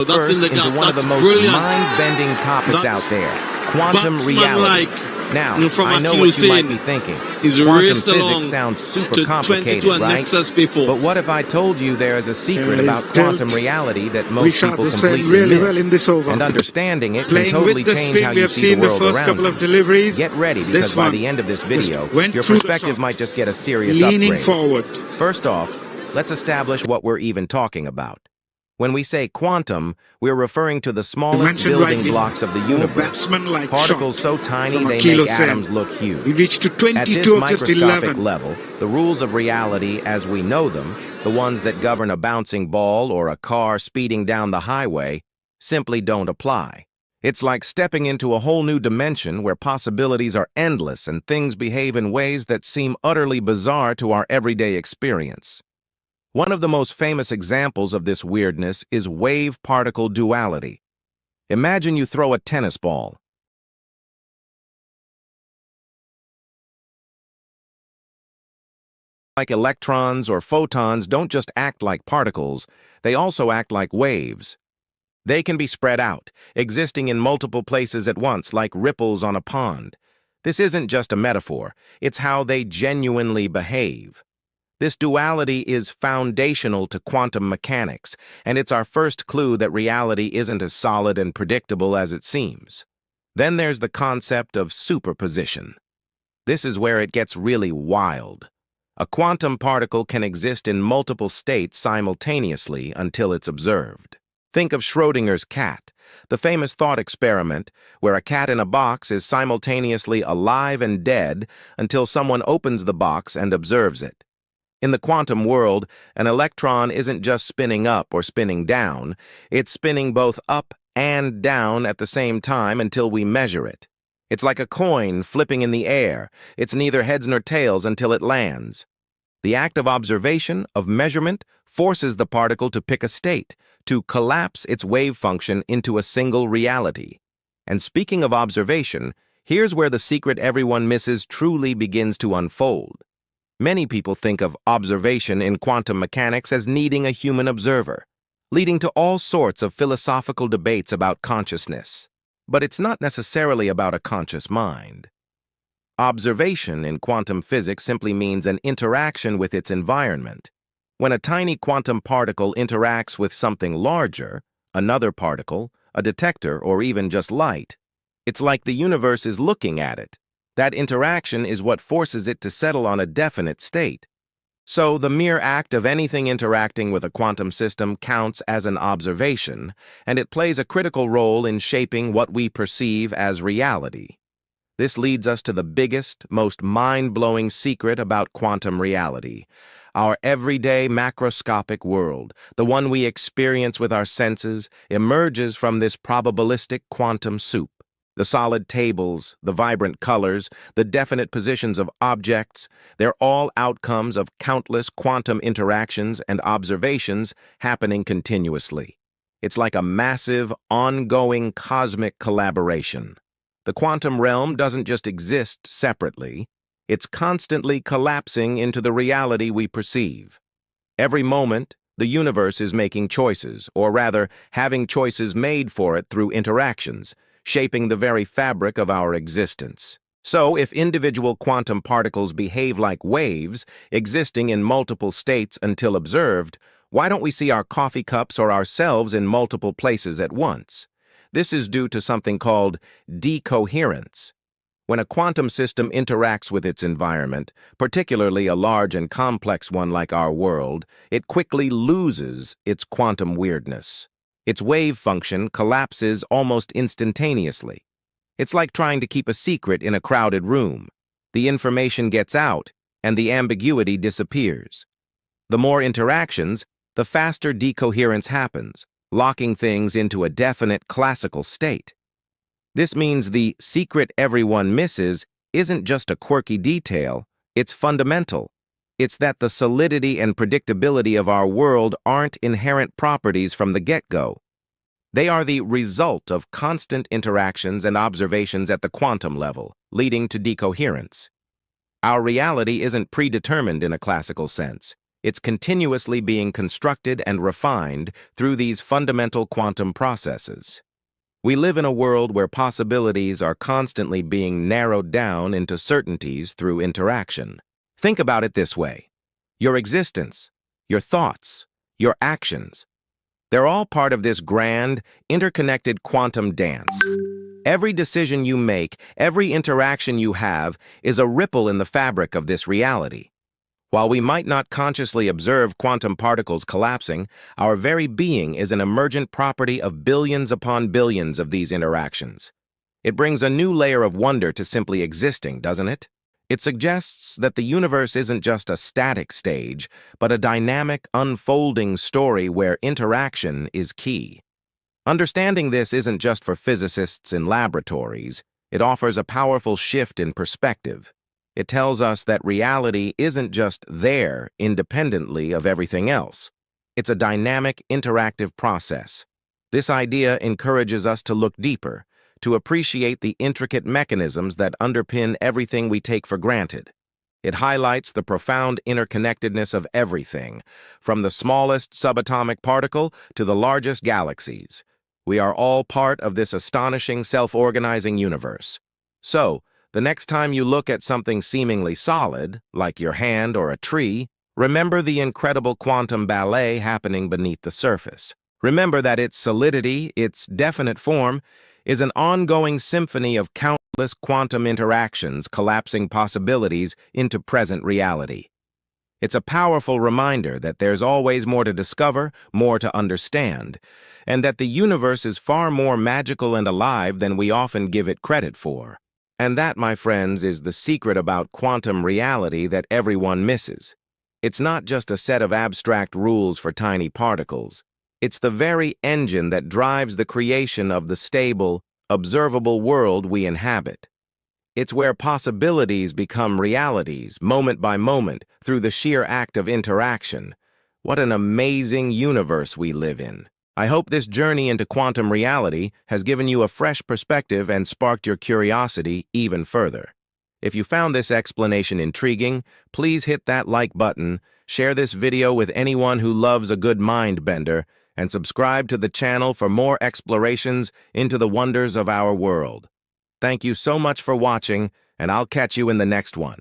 First, into one of the most mind-bending topics out there, quantum reality. Now, I know what you might be thinking. Quantum physics sounds super complicated, right? But what if I told you there is a secret about quantum reality that most people completely miss? And understanding it can totally change how you see the world around you. Get ready, because by the end of this video, your perspective might just get a serious upgrade. First off, let's establish what we're even talking about. When we say quantum, we're referring to the smallest building blocks of the universe, particles so tiny they make atoms look huge. At this microscopic level, the rules of reality as we know them, the ones that govern a bouncing ball or a car speeding down the highway, simply don't apply. It's like stepping into a whole new dimension where possibilities are endless and things behave in ways that seem utterly bizarre to our everyday experience. One of the most famous examples of this weirdness is wave-particle duality. Imagine you throw a tennis ball. Like electrons or photons don't just act like particles, they also act like waves. They can be spread out, existing in multiple places at once, like ripples on a pond. This isn't just a metaphor, it's how they genuinely behave. This duality is foundational to quantum mechanics, and it's our first clue that reality isn't as solid and predictable as it seems. Then there's the concept of superposition. This is where it gets really wild. A quantum particle can exist in multiple states simultaneously until it's observed. Think of Schrödinger's cat, the famous thought experiment where a cat in a box is simultaneously alive and dead until someone opens the box and observes it. In the quantum world, an electron isn't just spinning up or spinning down, it's spinning both up and down at the same time until we measure it. It's like a coin flipping in the air. It's neither heads nor tails until it lands. The act of observation, of measurement, forces the particle to pick a state, to collapse its wave function into a single reality. And speaking of observation, here's where the secret everyone misses truly begins to unfold. Many people think of observation in quantum mechanics as needing a human observer, leading to all sorts of philosophical debates about consciousness. But it's not necessarily about a conscious mind. Observation in quantum physics simply means an interaction with its environment. When a tiny quantum particle interacts with something larger, another particle, a detector, or even just light, it's like the universe is looking at it. That interaction is what forces it to settle on a definite state. So the mere act of anything interacting with a quantum system counts as an observation, and it plays a critical role in shaping what we perceive as reality. This leads us to the biggest, most mind-blowing secret about quantum reality. Our everyday macroscopic world, the one we experience with our senses, emerges from this probabilistic quantum soup. The solid tables, the vibrant colors, the definite positions of objects, they're all outcomes of countless quantum interactions and observations happening continuously. It's like a massive, ongoing cosmic collaboration. The quantum realm doesn't just exist separately, it's constantly collapsing into the reality we perceive. Every moment, the universe is making choices, or rather, having choices made for it through interactions, shaping the very fabric of our existence. So, if individual quantum particles behave like waves, existing in multiple states until observed, why don't we see our coffee cups or ourselves in multiple places at once? This is due to something called decoherence. When a quantum system interacts with its environment, particularly a large and complex one like our world, it quickly loses its quantum weirdness. Its wave function collapses almost instantaneously. It's like trying to keep a secret in a crowded room. The information gets out, and the ambiguity disappears. The more interactions, the faster decoherence happens, locking things into a definite classical state. This means the secret everyone misses isn't just a quirky detail, it's fundamental. It's that the solidity and predictability of our world aren't inherent properties from the get-go. They are the result of constant interactions and observations at the quantum level, leading to decoherence. Our reality isn't predetermined in a classical sense. It's continuously being constructed and refined through these fundamental quantum processes. We live in a world where possibilities are constantly being narrowed down into certainties through interaction. Think about it this way. Your existence, your thoughts, your actions, they're all part of this grand, interconnected quantum dance. Every decision you make, every interaction you have, is a ripple in the fabric of this reality. While we might not consciously observe quantum particles collapsing, our very being is an emergent property of billions upon billions of these interactions. It brings a new layer of wonder to simply existing, doesn't it? It suggests that the universe isn't just a static stage, but a dynamic, unfolding story where interaction is key. Understanding this isn't just for physicists in laboratories. It offers a powerful shift in perspective. It tells us that reality isn't just there independently of everything else. It's a dynamic, interactive process. This idea encourages us to look deeper, to appreciate the intricate mechanisms that underpin everything we take for granted. It highlights the profound interconnectedness of everything, from the smallest subatomic particle to the largest galaxies. We are all part of this astonishing self-organizing universe. So, the next time you look at something seemingly solid, like your hand or a tree, remember the incredible quantum ballet happening beneath the surface. Remember that its solidity, its definite form, is an ongoing symphony of countless quantum interactions collapsing possibilities into present reality. It's a powerful reminder that there's always more to discover, more to understand, and that the universe is far more magical and alive than we often give it credit for. And that, my friends, is the secret about quantum reality that everyone misses. It's not just a set of abstract rules for tiny particles. It's the very engine that drives the creation of the stable, observable world we inhabit. It's where possibilities become realities, moment by moment, through the sheer act of interaction. What an amazing universe we live in. I hope this journey into quantum reality has given you a fresh perspective and sparked your curiosity even further. If you found this explanation intriguing, please hit that like button, share this video with anyone who loves a good mind bender, and subscribe to the channel for more explorations into the wonders of our world. Thank you so much for watching, and I'll catch you in the next one.